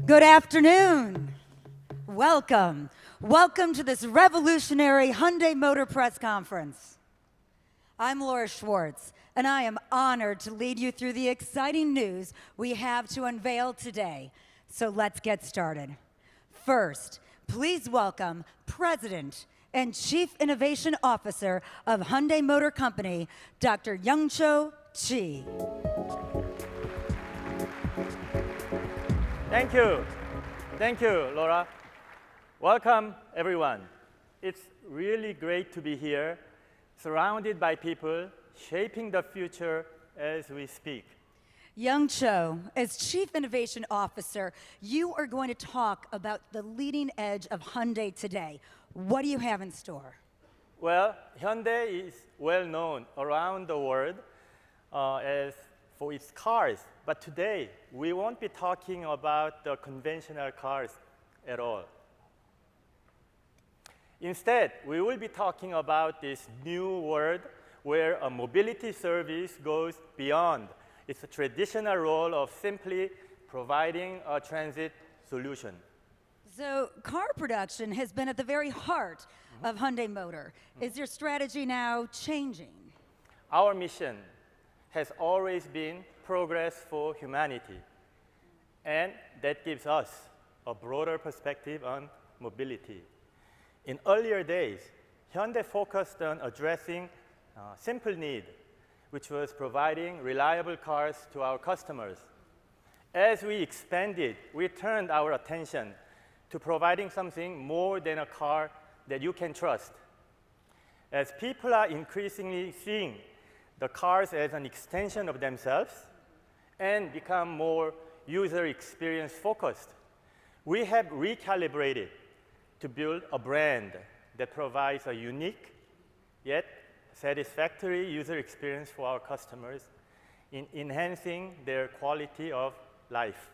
Good afternoon. Welcome. Welcome to this revolutionary Hyundai Motor Press Conference. I'm Laura Schwartz, and I am honored to lead you through the exciting news we have to unveil today. So let's get started. First, please welcome President and Chief Innovation Officer of Hyundai Motor Company, Dr. Youngcho Chi. Thank you, Laura. Welcome, everyone. It's really great to be here, surrounded by people shaping the future as we speak. Youngcho, as Chief Innovation Officer, you are going to talk about the leading edge of Hyundai today. What do you have in store? Well, Hyundai is well known around the world as for its cars, but today we won't be talking about the conventional cars at all. Instead, we will be talking about this new world where a mobility service goes beyond its traditional role of simply providing a transit solution. So car production has been at the very heart of Hyundai Motor. Is your strategy now changing? Our mission has always been progress for humanity, and that gives us a broader perspective on mobility. In earlier days, Hyundai focused on addressing a simple need, which was providing reliable cars to our customers. As we expanded, we turned our attention to providing something more than a car that you can trust. As people are increasingly seeing the cars as an extension of themselves and become more user experience focused, we have recalibrated to build a brand that provides a unique yet satisfactory user experience for our customers in enhancing their quality of life.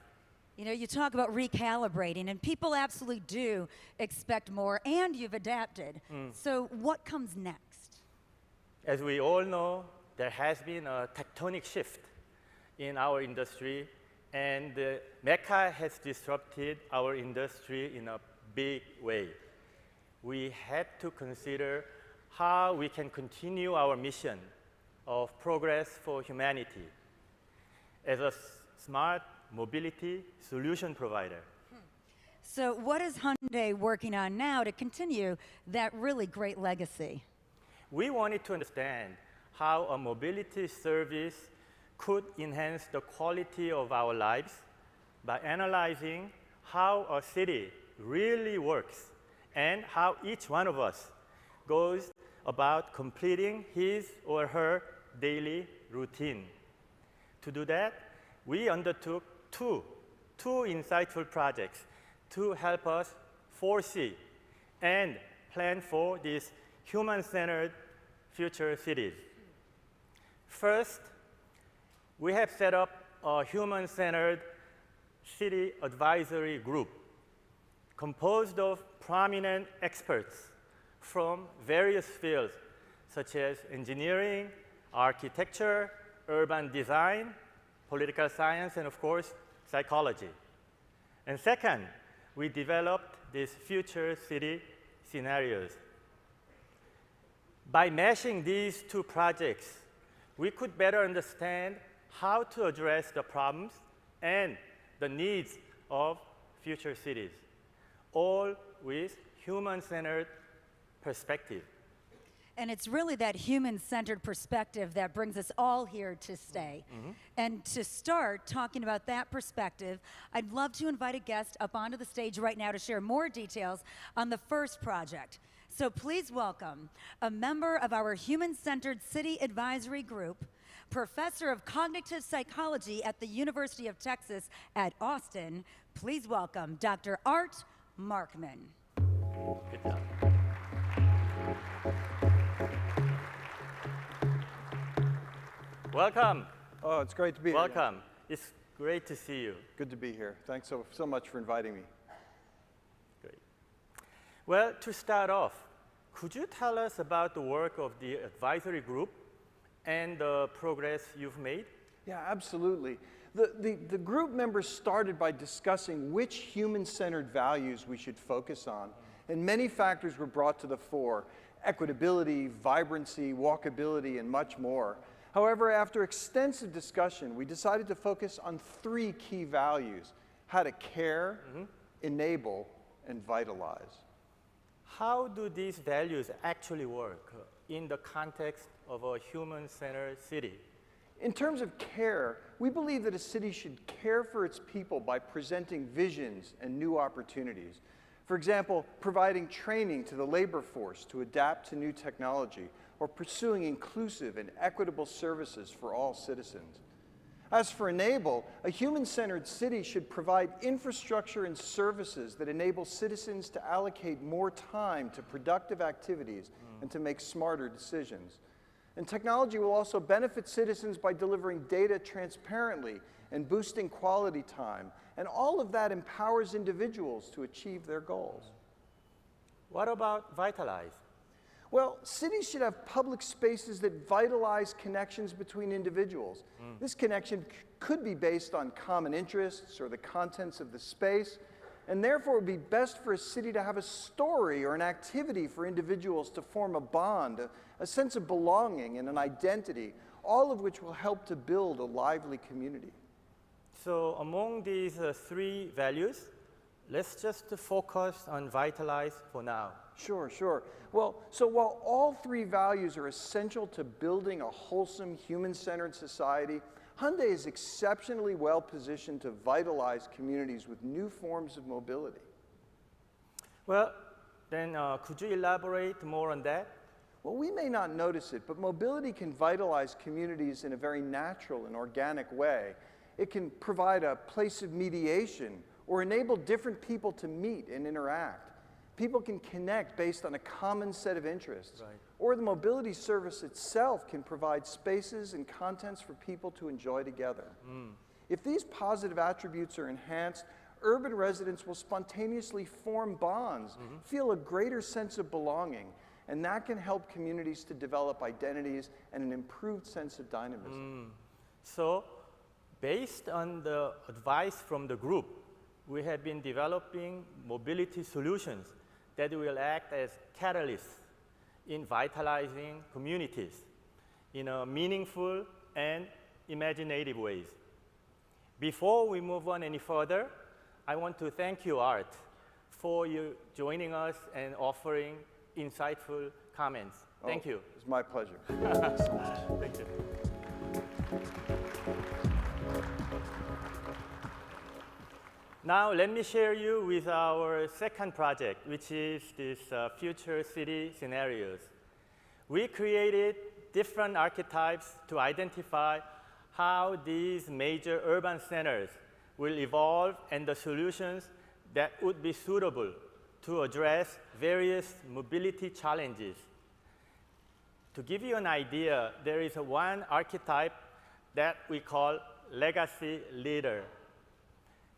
You know, you talk about recalibrating, and people absolutely do expect more, and you've adapted. So what comes next? As we all know, there has been a tectonic shift in our industry, and the Mecca has disrupted our industry in a big way. We had to consider how we can continue our mission of progress for humanity as a smart mobility solution provider. So what is Hyundai working on now to continue that really great legacy? We wanted to understand how a mobility service could enhance the quality of our lives by analyzing how a city really works and how each one of us goes about completing his or her daily routine. To do that, we undertook two insightful projects to help us foresee and plan for these human-centered future cities. First, we have set up a human-centered city advisory group composed of prominent experts from various fields such as engineering, architecture, urban design, political science, and of course, psychology. And second, we developed these future city scenarios. By meshing these two projects, we could better understand how to address the problems and the needs of future cities, all with human-centered perspective. And it's really that human-centered perspective that brings us all here to stay. And to start talking about that perspective, I'd love to invite a guest up onto the stage right now to share more details on the first project. So please welcome a member of our Human-Centered City Advisory Group, Professor of Cognitive Psychology at the University of Texas at Austin. Please welcome Dr. Art Markman. Good job. Welcome. Oh, it's great to be here. Welcome. It's great to see you. Good to be here. Thanks so much for inviting me. Great. Well, to start off, could you tell us about the work of the advisory group and the progress you've made? Yeah, absolutely. The group members started by discussing which human-centered values we should focus on, and many factors were brought to the fore: equitability, vibrancy, walkability, and much more. However, after extensive discussion, we decided to focus on 3 key values: how to care, enable, and vitalize. How do these values actually work in the context of a human-centered city? In terms of care, we believe that a city should care for its people by presenting visions and new opportunities. For example, providing training to the labor force to adapt to new technology, or pursuing inclusive and equitable services for all citizens. As for enable, a human-centered city should provide infrastructure and services that enable citizens to allocate more time to productive activities and to make smarter decisions. And technology will also benefit citizens by delivering data transparently and boosting quality time. And all of that empowers individuals to achieve their goals. What about vitalize? Well, cities should have public spaces that vitalize connections between individuals. This connection could be based on common interests or the contents of the space, and therefore it would be best for a city to have a story or an activity for individuals to form a bond, a sense of belonging and an identity, all of which will help to build a lively community. So among these 3 values, let's just focus on vitalize for now. Sure. Well, so while all 3 values are essential to building a wholesome, human-centered society, Hyundai is exceptionally well positioned to vitalize communities with new forms of mobility. Well, then could you elaborate more on that? Well, we may not notice it, but mobility can vitalize communities in a very natural and organic way. It can provide a place of mediation or enable different people to meet and interact. People can connect based on a common set of interests. Right. Or the mobility service itself can provide spaces and contents for people to enjoy together. If these positive attributes are enhanced, urban residents will spontaneously form bonds, feel a greater sense of belonging, and that can help communities to develop identities and an improved sense of dynamism. So, based on the advice from the group, we have been developing mobility solutions that will act as catalysts in vitalizing communities in a meaningful and imaginative ways. Before we move on any further, I want to thank you, Art, for you joining us and offering insightful comments. Thank you. It's my pleasure. Thank you so much. Thank you. Now, let me share you with our second project, which is this future city scenarios. We created different archetypes to identify how these major urban centers will evolve and the solutions that would be suitable to address various mobility challenges. To give you an idea, there is one archetype that we call legacy leader.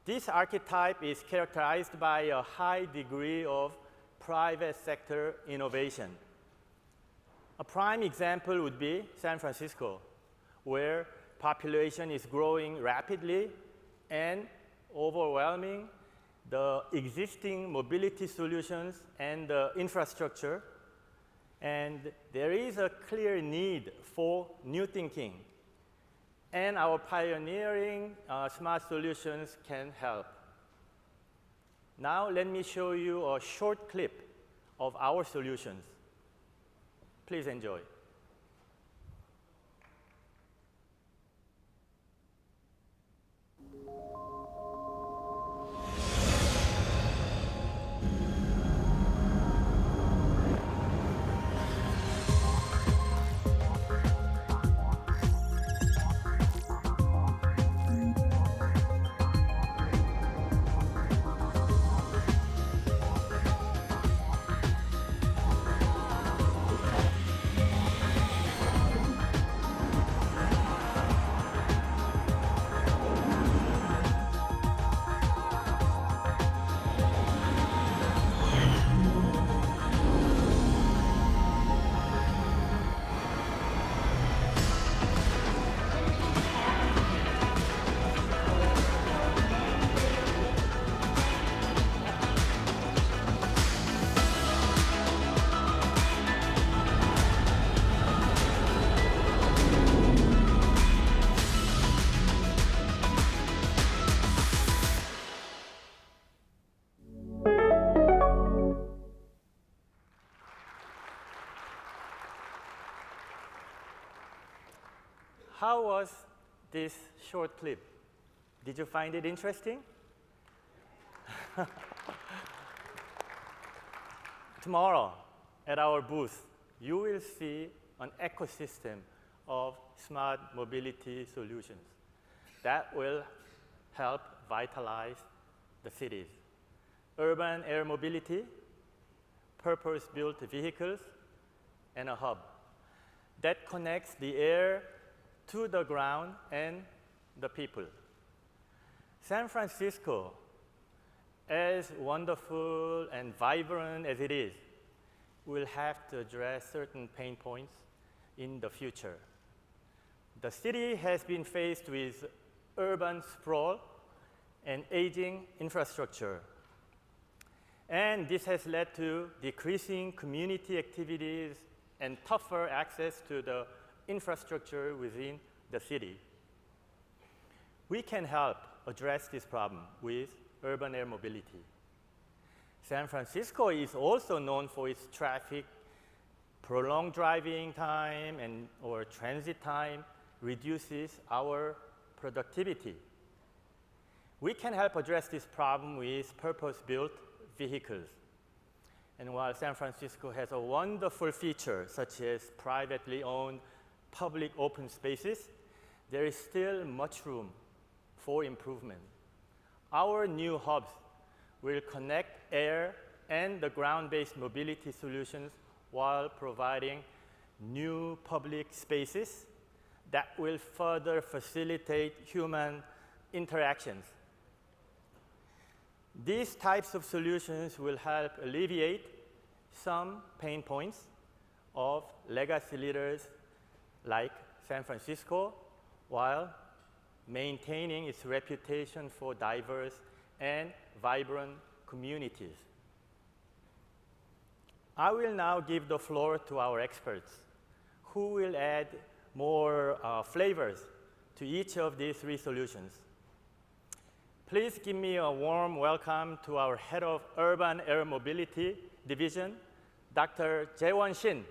This archetype is characterized by a high degree of private sector innovation. A prime example would be San Francisco, where population is growing rapidly and overwhelming the existing mobility solutions and the infrastructure. And there is a clear need for new thinking. And our pioneering smart solutions can help. Now let me show you a short clip of our solutions. Please enjoy. how was this short clip? Did you find it interesting? Tomorrow, at our booth, you will see an ecosystem of smart mobility solutions that will help vitalize the cities. Urban air mobility, purpose-built vehicles, and a hub that connects the air to the ground and the people. San Francisco, as wonderful and vibrant as it is, will have to address certain pain points in the future. The city has been faced with urban sprawl and aging infrastructure. And this has led to decreasing community activities and tougher access to the infrastructure within the city. We can help address this problem with urban air mobility. San Francisco is also known for its traffic. Prolonged driving time or transit time reduces our productivity. We can help address this problem with purpose-built vehicles. And while San Francisco has a wonderful feature, such as privately owned public open spaces, there is still much room for improvement. Our new hubs will connect air and the ground-based mobility solutions while providing new public spaces that will further facilitate human interactions. These types of solutions will help alleviate some pain points of legacy leaders like San Francisco, while maintaining its reputation for diverse and vibrant communities. I will now give the floor to our experts, who will add more flavors to each of these three solutions. Please give me a warm welcome to our Head of Urban Air Mobility Division, Dr. Jae-won Shin.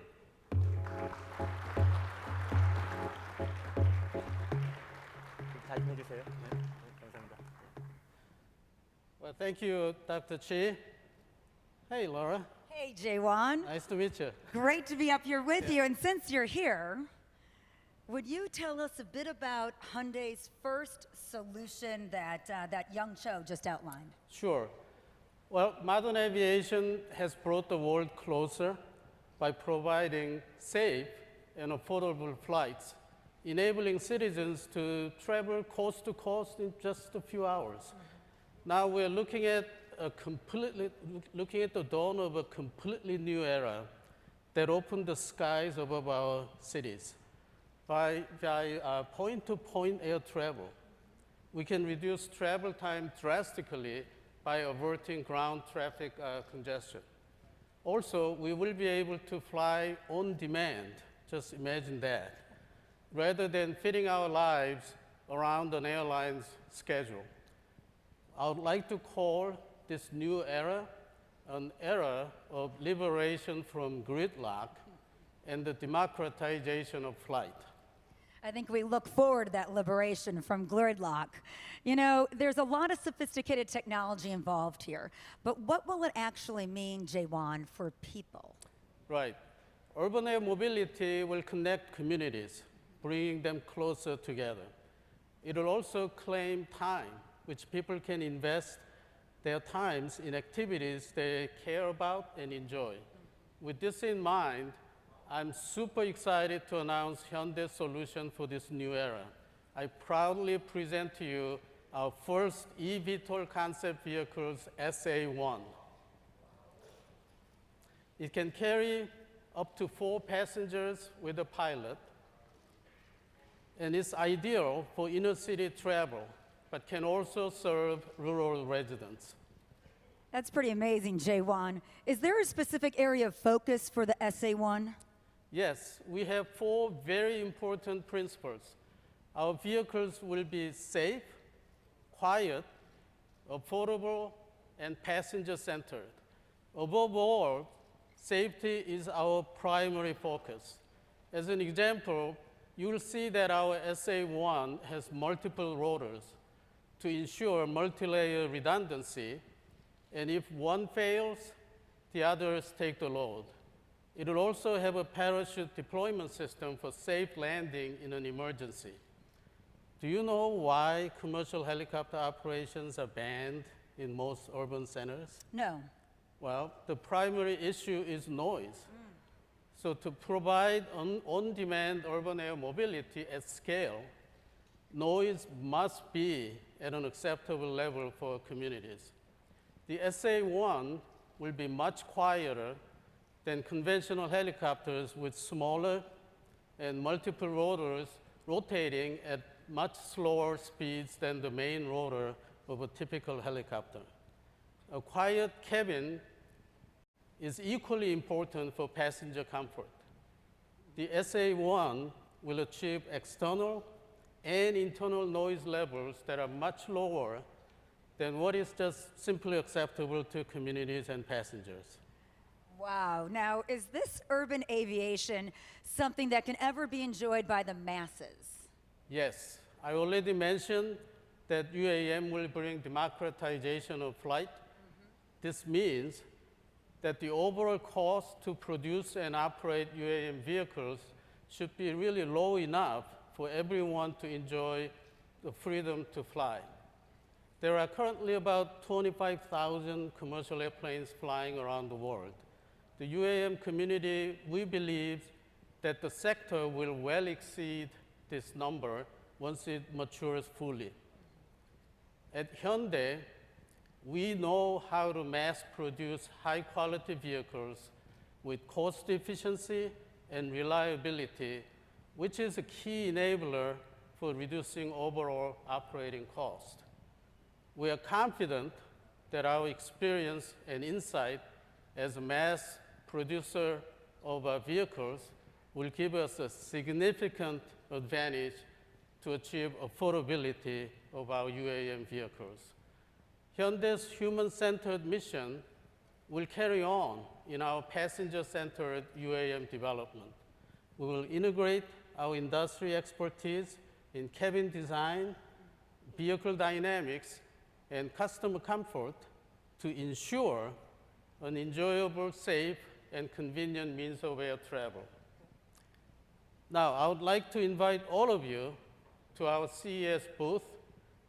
Well, thank you, Dr. Chi. Hey, Laura. Hey, Jae-won. Nice to meet you. Great to be up here with you. And since you're here, would you tell us a bit about Hyundai's first solution that Young Cho just outlined? Sure. Well, modern aviation has brought the world closer by providing safe and affordable flights, enabling citizens to travel coast to coast in just a few hours. Now we're looking at the dawn of a completely new era that opened the skies above our cities. By point-to-point air travel, we can reduce travel time drastically by averting ground traffic congestion. Also, we will be able to fly on demand, just imagine that, rather than fitting our lives around an airline's schedule. I would like to call this new era an era of liberation from gridlock and the democratization of flight. I think we look forward to that liberation from gridlock. You know, there's a lot of sophisticated technology involved here, but what will it actually mean, Jae-won, for people? Right. Urban air mobility will connect communities, bringing them closer together. It will also claim time, which people can invest their times in activities they care about and enjoy. With this in mind, I'm super excited to announce Hyundai's solution for this new era. I proudly present to you our first eVTOL concept vehicles, SA1. It can carry up to 4 passengers with a pilot, and it's ideal for inner city travel, but can also serve rural residents. That's pretty amazing, Jae-won. Is there a specific area of focus for the SA1? Yes, we have 4 very important principles. Our vehicles will be safe, quiet, affordable, and passenger-centered. Above all, safety is our primary focus. As an example, you will see that our SA1 has multiple rotors to ensure multi-layer redundancy, and if one fails, the others take the load. It will also have a parachute deployment system for safe landing in an emergency. Do you know why commercial helicopter operations are banned in most urban centers? No. Well, the primary issue is noise. So to provide on-demand urban air mobility at scale, noise must be at an acceptable level for communities. The SA1 will be much quieter than conventional helicopters with smaller and multiple rotors rotating at much slower speeds than the main rotor of a typical helicopter. A quiet cabin is equally important for passenger comfort. The SA1 will achieve external and internal noise levels that are much lower than what is just simply acceptable to communities and passengers. Wow. Now, is this urban aviation something that can ever be enjoyed by the masses? Yes, I already mentioned that UAM will bring democratization of flight. This means that the overall cost to produce and operate UAM vehicles should be really low enough for everyone to enjoy the freedom to fly. There are currently about 25,000 commercial airplanes flying around the world. The UAM community, we believe that the sector will well exceed this number once it matures fully. At Hyundai, we know how to mass produce high-quality vehicles with cost efficiency and reliability, which is a key enabler for reducing overall operating cost. We are confident that our experience and insight as a mass producer of our vehicles will give us a significant advantage to achieve affordability of our UAM vehicles. Hyundai's human-centered mission will carry on in our passenger-centered UAM development. We will integrate our industry expertise in cabin design, vehicle dynamics, and customer comfort to ensure an enjoyable, safe, and convenient means of air travel. Now, I would like to invite all of you to our CES booth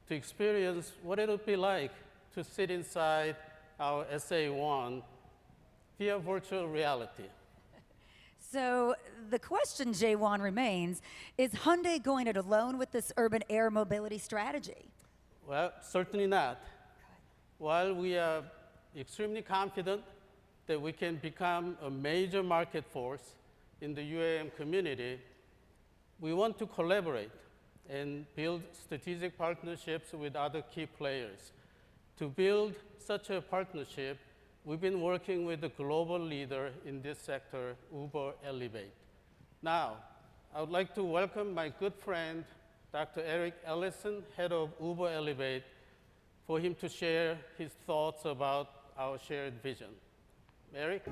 to experience what it would be like to sit inside our SA1 via virtual reality. So the question, Jaewon, remains, is Hyundai going it alone with this urban air mobility strategy? Well, certainly not. While we are extremely confident that we can become a major market force in the UAM community, we want to collaborate and build strategic partnerships with other key players. To build such a partnership, we've been working with the global leader in this sector, Uber Elevate. Now, I would like to welcome my good friend, Dr. Eric Ellison, head of Uber Elevate, for him to share his thoughts about our shared vision. Eric?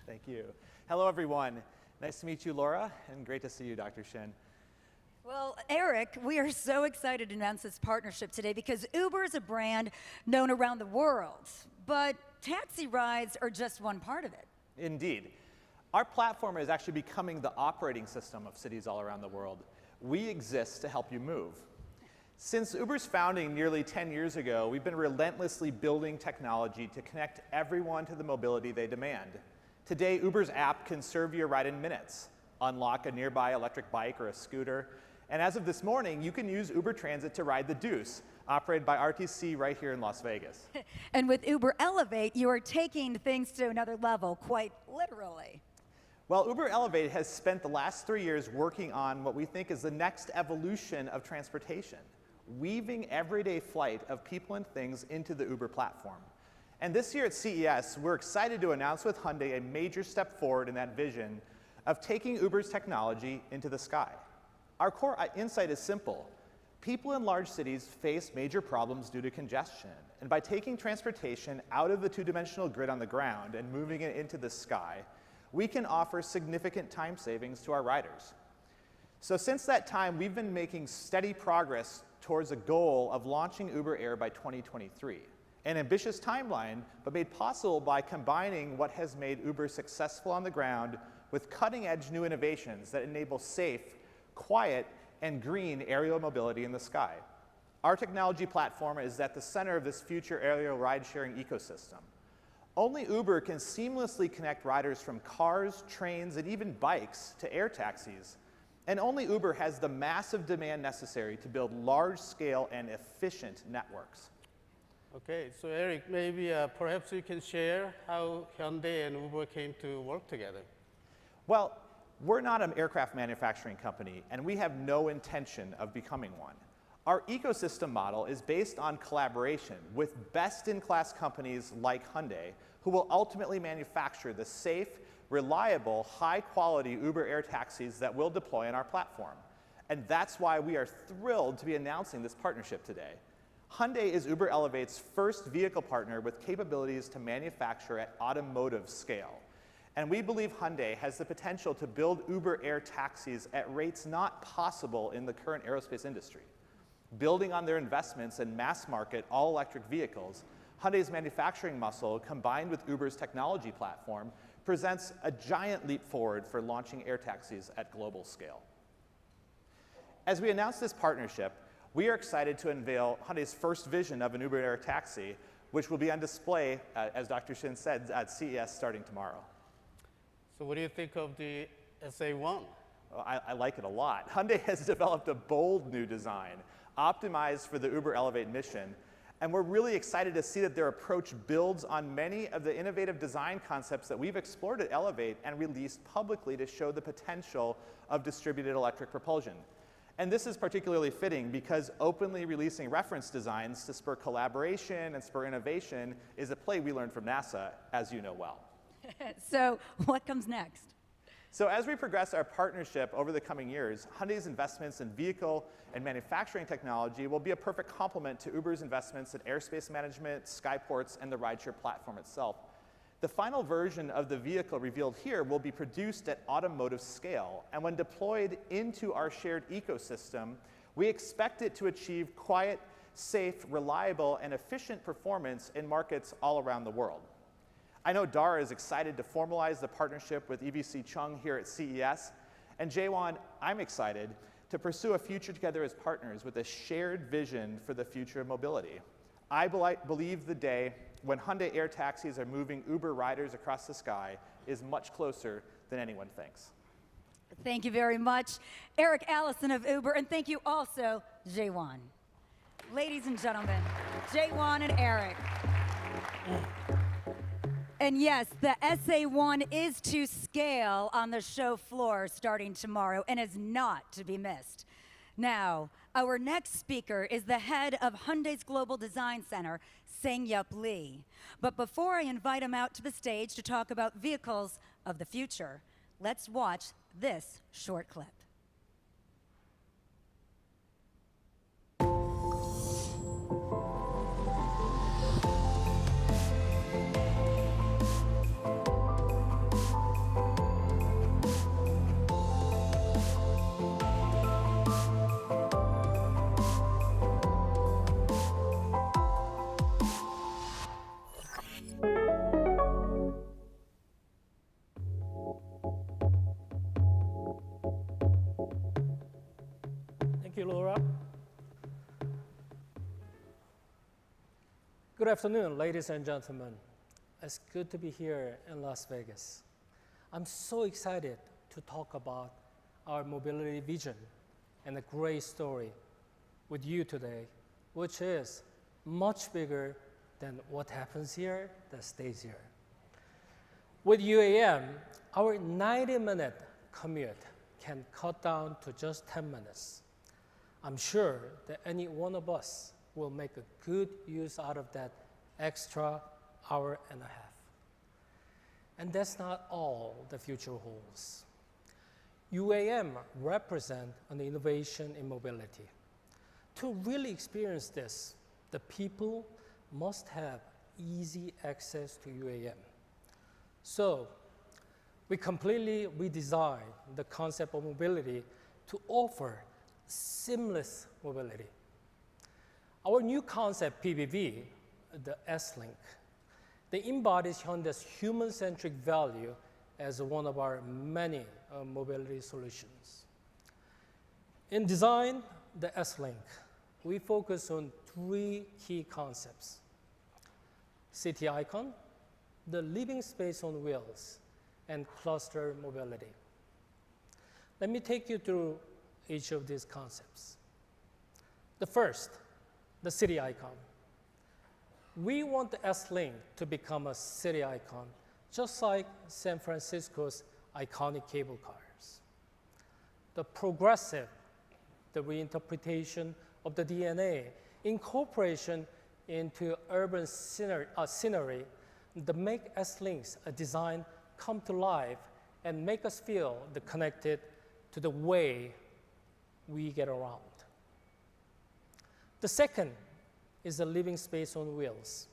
Thank you. Hello, everyone. Nice to meet you, Laura, and great to see you, Dr. Shin. Well, Eric, we are so excited to announce this partnership today because Uber is a brand known around the world, but taxi rides are just one part of it. Indeed. Our platform is actually becoming the operating system of cities all around the world. We exist to help you move. Since Uber's founding nearly 10 years ago, we've been relentlessly building technology to connect everyone to the mobility they demand. Today, Uber's app can serve you a ride in minutes, unlock a nearby electric bike or a scooter, and as of this morning, you can use Uber Transit to ride the Deuce, operated by RTC right here in Las Vegas. And with Uber Elevate, you are taking things to another level, quite literally. Well, Uber Elevate has spent the last 3 years working on what we think is the next evolution of transportation, weaving everyday flight of people and things into the Uber platform. And this year at CES, we're excited to announce with Hyundai a major step forward in that vision of taking Uber's technology into the sky. Our core insight is simple. People in large cities face major problems due to congestion. And by taking transportation out of the two-dimensional grid on the ground and moving it into the sky, we can offer significant time savings to our riders. So since that time, we've been making steady progress towards a goal of launching Uber Air by 2023. An ambitious timeline, but made possible by combining what has made Uber successful on the ground with cutting-edge new innovations that enable safe, quiet, and green aerial mobility in the sky. Our technology platform is at the center of this future aerial ride-sharing ecosystem. Only Uber can seamlessly connect riders from cars, trains, and even bikes to air taxis. And only Uber has the massive demand necessary to build large-scale and efficient networks. Okay, so Eric, maybe perhaps you can share how Hyundai and Uber came to work together. Well, we're not an aircraft manufacturing company, and we have no intention of becoming one. Our ecosystem model is based on collaboration with best-in-class companies like Hyundai, who will ultimately manufacture the safe, reliable, high-quality Uber air taxis that we'll deploy on our platform. And that's why we are thrilled to be announcing this partnership today. Hyundai is Uber Elevate's first vehicle partner with capabilities to manufacture at automotive scale. And we believe Hyundai has the potential to build Uber air taxis at rates not possible in the current aerospace industry. Building on their investments in mass-market, all-electric vehicles, Hyundai's manufacturing muscle, combined with Uber's technology platform, presents a giant leap forward for launching air taxis at global scale. As we announce this partnership, we are excited to unveil Hyundai's first vision of an Uber air taxi, which will be on display, as Dr. Shin said, at CES starting tomorrow. So what do you think of the SA1? Well, I like it a lot. Hyundai has developed a bold new design, optimized for the Uber Elevate mission, and we're really excited to see that their approach builds on many of the innovative design concepts that we've explored at Elevate and released publicly to show the potential of distributed electric propulsion. And this is particularly fitting because openly releasing reference designs to spur collaboration and spur innovation is a play we learned from NASA, as you know well. So what comes next? So as we progress our partnership over the coming years, Hyundai's investments in vehicle and manufacturing technology will be a perfect complement to Uber's investments in airspace management, skyports, and the rideshare platform itself. The final version of the vehicle revealed here will be produced at automotive scale, and when deployed into our shared ecosystem, we expect it to achieve quiet, safe, reliable, and efficient performance in markets all around the world. I know Dara is excited to formalize the partnership with EVC Chung here at CES, and Jaewon, I'm excited to pursue a future together as partners with a shared vision for the future of mobility. I believe the day when Hyundai air taxis are moving Uber riders across the sky is much closer than anyone thinks. Thank you very much, Eric Allison of Uber, and thank you also, Jaewon. Ladies and gentlemen, Jaewon and Eric. And yes, the SA1 is to scale on the show floor starting tomorrow and is not to be missed. Now, our next speaker is the head of Hyundai's Global Design Center, Sang-Yup Lee. But before I invite him out to the stage to talk about vehicles of the future, let's watch this short clip. Thank you, Laura. Good afternoon, ladies and gentlemen. It's good to be here in Las Vegas. I'm so excited to talk about our mobility vision and a great story with you today, which is much bigger than what happens here that stays here. With UAM, our 90-minute commute can cut down to just 10 minutes. I'm sure that any one of us will make a good use out of that extra hour and a half. And that's not all the future holds. UAM represents an innovation in mobility. To really experience this, the people must have easy access to UAM. So we completely redesigned the concept of mobility to offer seamless mobility. Our new concept, PBV, the S-Link, that embodies Hyundai's human-centric value as one of our many mobility solutions. In design, the S-Link, we focus on 3 key concepts: city icon, the living space on wheels, and cluster mobility. Let me take you through each of these concepts. The first, the city icon. We want the S-Link to become a city icon, just like San Francisco's iconic cable cars. The progressive, the reinterpretation of the DNA, incorporation into urban scenery, that make S-Links a design come to life and make us feel connected to the way we get around. The second is the living space on wheels.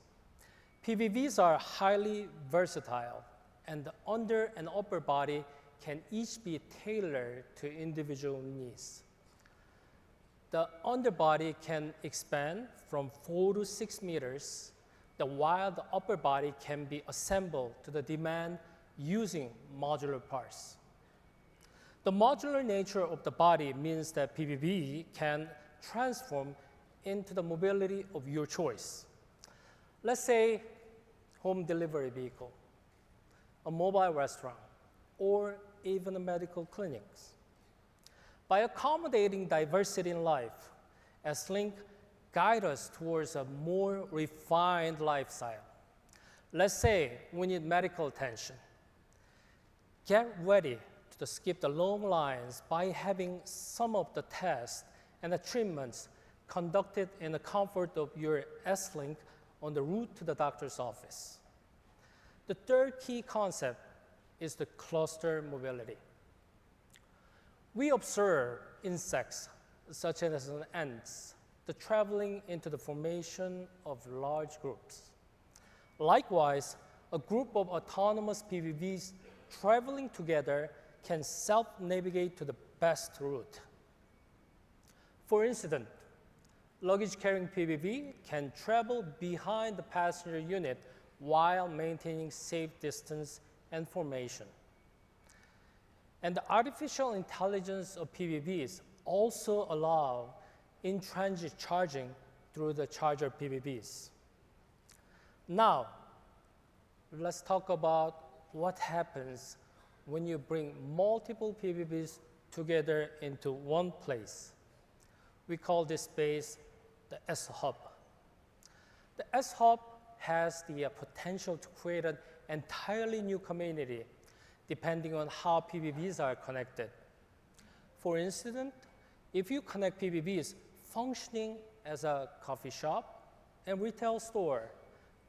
PBVs are highly versatile, and the under and upper body can each be tailored to individual needs. The underbody can expand from 4 to 6 meters, while the upper body can be assembled to the demand using modular parts. The modular nature of the body means that PBV can transform into the mobility of your choice. Let's say home delivery vehicle, a mobile restaurant, or even a medical clinics. By accommodating diversity in life, S-Link guide us towards a more refined lifestyle. Let's say we need medical attention. Get ready to skip the long lines by having some of the tests and the treatments conducted in the comfort of your S-Link on the route to the doctor's office. The third key concept is the cluster mobility. We observe insects, such as ants, traveling into the formation of large groups. Likewise, a group of autonomous PBVs traveling together can self-navigate to the best route. For instance, luggage-carrying PBV can travel behind the passenger unit while maintaining safe distance and formation. And the artificial intelligence of PBVs also allow in-transit charging through the charger PBVs. Now, let's talk about what happens when you bring multiple PBVs together into one place. We call this space the S-Hub. The S-Hub has the potential to create an entirely new community depending on how PBVs are connected. For instance, if you connect PBVs functioning as a coffee shop and retail store,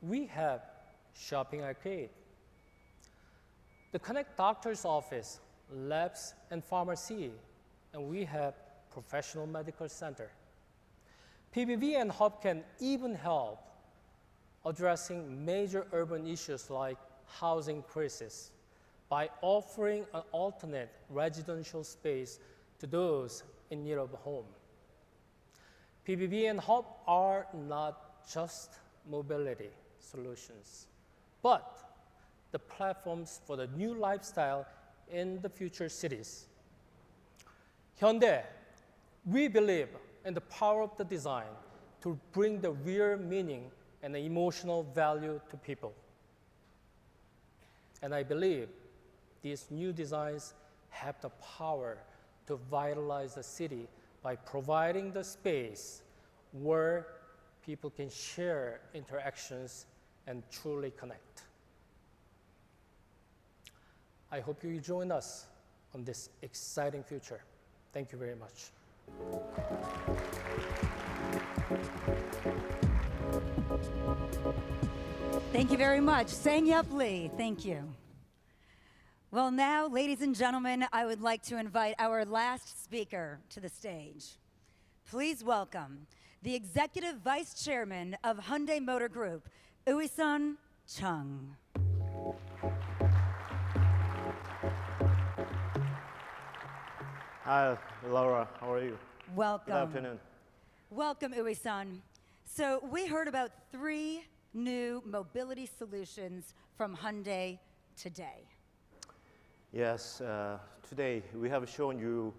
we have shopping arcade. The connect doctor's office, labs, and pharmacy, and we have professional medical center. PBV and Hub can even help addressing major urban issues like housing crisis by offering an alternate residential space to those in need of a home. PBV and Hub are not just mobility solutions, but the platforms for the new lifestyle in the future cities. Hyundai, we believe in the power of the design to bring the real meaning and the emotional value to people. And I believe these new designs have the power to vitalize the city by providing the space where people can share interactions and truly connect. I hope you join us on this exciting future. Thank you very much. Thank you very much. Sang-Yup Lee, thank you. Well, now, ladies and gentlemen, I would like to invite our last speaker to the stage. Please welcome the Executive Vice Chairman of Hyundai Motor Group, Uisun Chung. Hi, Laura. How are you? Welcome. Good afternoon. Welcome, Uisun. So we heard about 3 new mobility solutions from Hyundai today. Yes, today we have shown you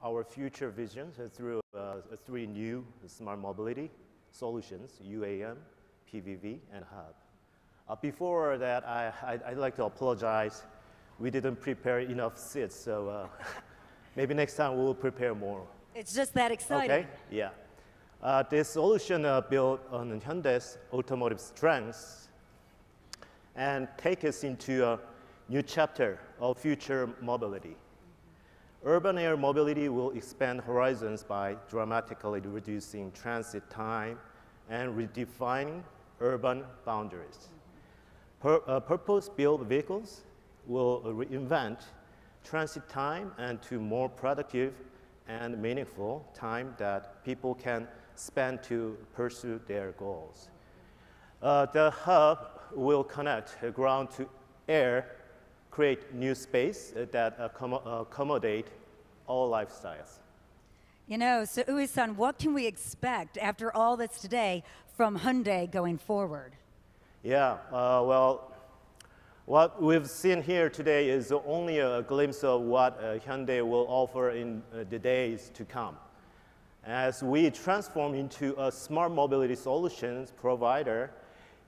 our future visions through 3 new smart mobility solutions, UAM, PVV, and hub. Before that, I'd like to apologize. We didn't prepare enough seats, so maybe next time we'll prepare more. It's just that exciting. Okay, yeah. This solution built on Hyundai's automotive strengths and take us into a new chapter of future mobility. Urban air mobility will expand horizons by dramatically reducing transit time and redefining urban boundaries. Purpose-built vehicles will reinvent transit time and to more productive and meaningful time that people can spend to pursue their goals. The hub will connect ground to air, create new space that accommodate all lifestyles. You know, so Uisun, what can we expect after all this today from Hyundai going forward? Yeah, well, what we've seen here today is only a glimpse of what Hyundai will offer in the days to come. As we transform into a smart mobility solutions provider,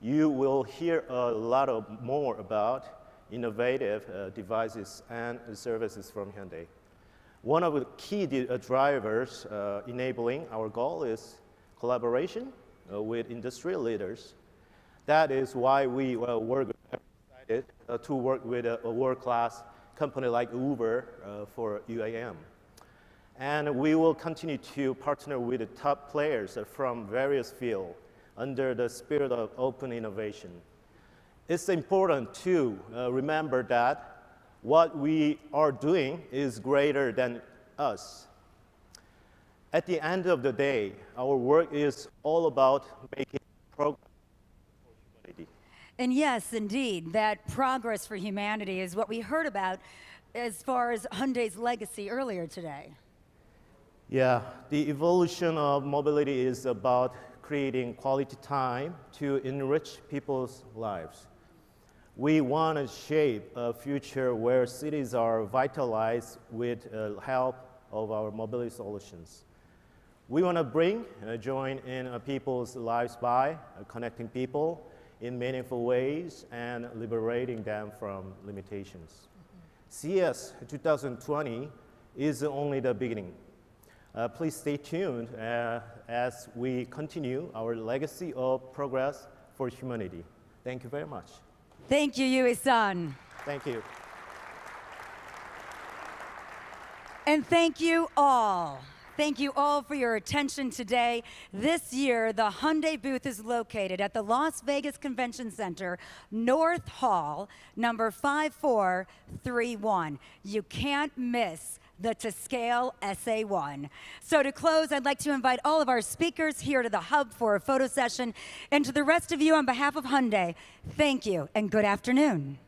you will hear a lot more about innovative devices and services from Hyundai. One of the key drivers enabling our goal is collaboration with industry leaders. That is why we work excited to work with a world-class company like Uber for UAM. And we will continue to partner with the top players from various fields under the spirit of open innovation. It's important to remember that what we are doing is greater than us. At the end of the day, our work is all about making progress for humanity. And yes, indeed, that progress for humanity is what we heard about as far as Hyundai's legacy earlier today. Yeah, the evolution of mobility is about creating quality time to enrich people's lives. We want to shape a future where cities are vitalized with the help of our mobility solutions. We want to join in people's lives by connecting people in meaningful ways and liberating them from limitations. CES 2020 is only the beginning. Please stay tuned as we continue our legacy of progress for humanity. Thank you very much. Thank you, Uisun. Thank you. And thank you all. Thank you all for your attention today. This year, the Hyundai booth is located at the Las Vegas Convention Center, North Hall, number 5431. You can't miss the to-scale SA1. So to close, I'd like to invite all of our speakers here to the hub for a photo session. And to the rest of you, on behalf of Hyundai, thank you and good afternoon.